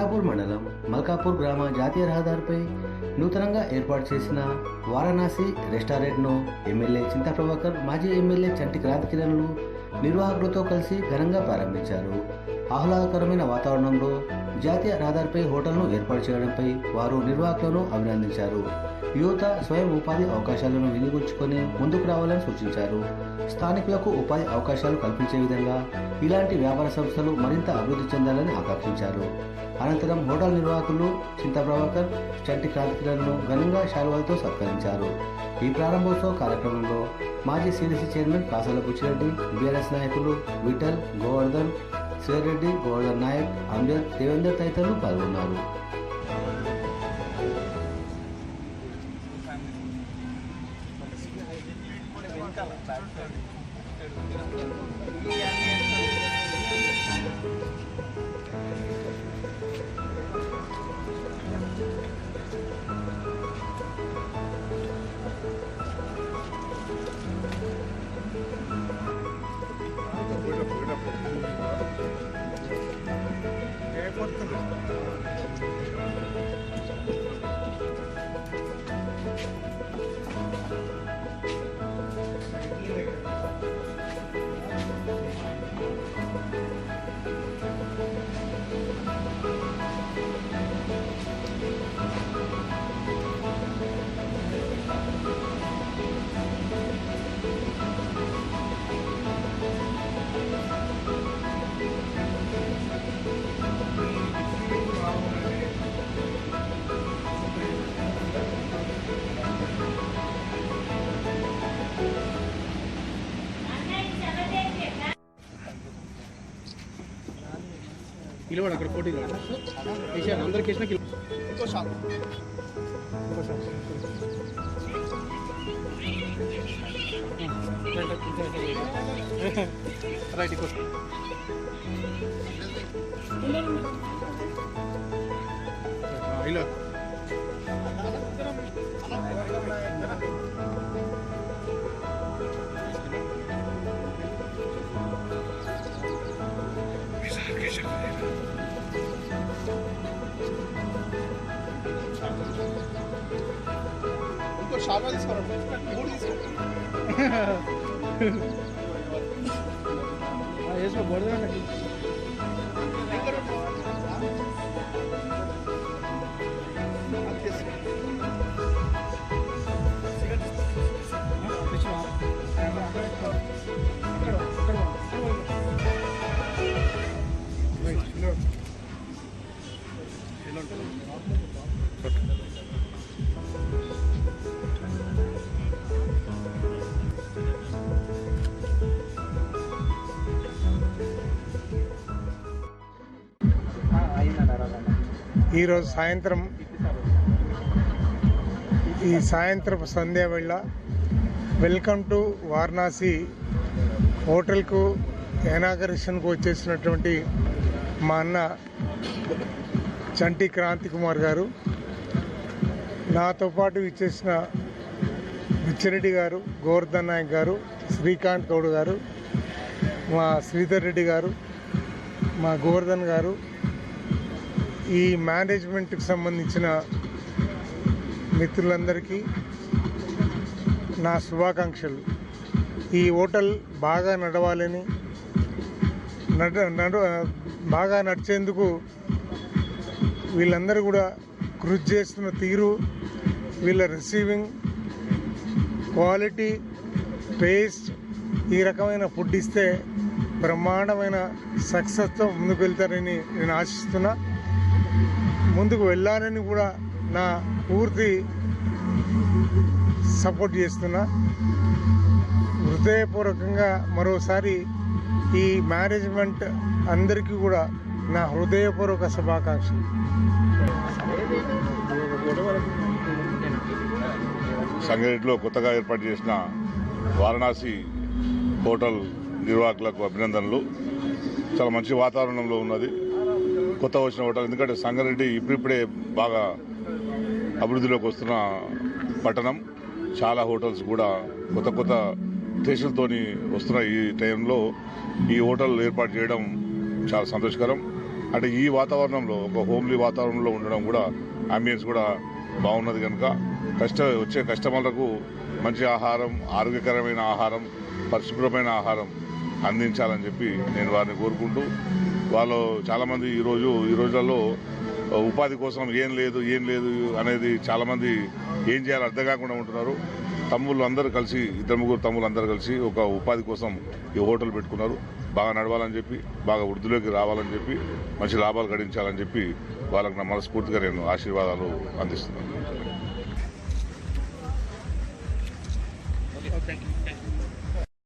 కొండాపూర్ మండలం మల్కాపూర్ గ్రామ జాతీయ రహదారిపై నూతనంగా ఏర్పాటు చేసిన వారణాసి రెస్టారెంట్ను ఎమ్మెల్యే చింతా ప్రభాకర్, మాజీ ఎమ్మెల్యే చంటి క్రాంతి కిరణ్లు నిర్వాహకులతో కలిసి ఘనంగా ప్రారంభించారు. ఆహ్లాదకరమైన వాతావరణంలో జాతీయ రహదారిపై హోటల్ను ఏర్పాటు చేయడంపై వారు నిర్వాహకులను అభినందించారు. యువత స్వయం ఉపాధి అవకాశాలను వినియోగించుకొని ముందుకు రావాలని సూచించారు. స్థానికులకు ఉపాధి అవకాశాలు కల్పించే విధంగా ఇలాంటి వ్యాపార సంస్థలు మరింత అభివృద్ధి చెందాలని ఆకాంక్షించారు. అనంతరం హోటల్ నిర్వాహకులు చింతా ప్రభాకర్, చంటి క్రాంతికిరణ్ను ఘనంగా శాలువాలతో సత్కరించారు. ఈ ప్రారంభోత్సవ కార్యక్రమంలో మాజీ CDC chairman Kasala Buchi Reddy, BRS నాయకులు విఠల్, గోవర్ధన్, శ్రీరెడ్డి, గోవర్ధన్ నాయక్, అంజద్, దేవేందర్ తదితరులు పాల్గొన్నారు. నిలబడి అక్కడ పోటీ వేసాను అందరికి వేసిన ఇంకో షాప్ రైట్ ఇంకో ఇలా ఇంకో షాప్ తీసుకోండి వేసుకో బోర్డు ఈరోజు సాయంత్రం సంధ్యా వేళ వెల్కమ్ టు వారణాసి హోటల్కు ఇనాగరేషన్కు వచ్చేసినటువంటి మా అన్న చంటి క్రాంతి కుమార్ గారు, నాతో పాటు ఇచ్చేసిన బుచ్చిరెడ్డి గారు, గోవర్ధన్ నాయక్ గారు, శ్రీకాంత్ గౌడ్ గారు, మా శ్రీధర్ రెడ్డి గారు, మా గోవర్ధన్ గారు, ఈ మేనేజ్మెంట్కి సంబంధించిన మిత్రులందరికీ నా శుభాకాంక్షలు. ఈ హోటల్ బాగా నడవాలని, బాగా నడిచేందుకు వీళ్ళందరూ కూడా కృషి చేస్తున్న తీరు, వీళ్ళ రిసీవింగ్ క్వాలిటీ, టేస్ట్, ఈ రకమైన ఫుడ్ ఇస్తే బ్రహ్మాండమైన సక్సెస్తో ముందుకు వెళ్తారని నేను ఆశిస్తున్నా. ముందుకు వెళ్ళాలని కూడా నా పూర్తి సపోర్ట్ చేస్తున్నా. హృదయపూర్వకంగా మరోసారి ఈ మేనేజ్మెంట్ అందరికీ కూడా నా హృదయపూర్వక శుభాకాంక్షలు. సంగారెడ్డిలో కొత్తగా ఏర్పాటు చేసిన వారణాసి హోటల్ నిర్వాహకులకు అభినందనలు. చాలా మంచి వాతావరణంలో ఉన్నది కొత్త వచ్చిన హోటల్. ఎందుకంటే సంగారెడ్డి ఇప్పుడిప్పుడే బాగా అభివృద్ధిలోకి వస్తున్న పట్టణం. చాలా హోటల్స్ కూడా కొత్త టేస్టులతోని వస్తున్న ఈ టైంలో ఈ హోటల్ ఏర్పాటు చేయడం చాలా సంతోషకరం. అంటే ఈ వాతావరణంలో ఒక హోమ్లీ వాతావరణంలో ఉండడం కూడా అంబియన్స్ కూడా బాగున్నది కనుక వచ్చే కస్టమర్లకు మంచి ఆహారం, ఆరోగ్యకరమైన ఆహారం, పరిశుభ్రమైన ఆహారం అందించాలని చెప్పి నేను వారిని కోరుకుంటూ, వాళ్ళు చాలామంది ఈ రోజులలో ఉపాధి కోసం ఏం లేదు అనేది చాలామంది ఏం చేయాలో అర్థం కాకుండా ఉంటున్నారు. తమ్ముళ్ళు అందరూ కలిసి, 2-3 తమ్ముళ్ళు అందరూ కలిసి ఒక ఉపాధి కోసం ఈ హోటల్ పెట్టుకున్నారు. బాగా నడవాలని చెప్పి, బాగా వృద్ధిలోకి రావాలని చెప్పి, మంచి లాభాలు గడించాలని చెప్పి వాళ్ళకు నా మనస్ఫూర్తిగా నేను ఆశీర్వాదాలు అందిస్తున్నాను.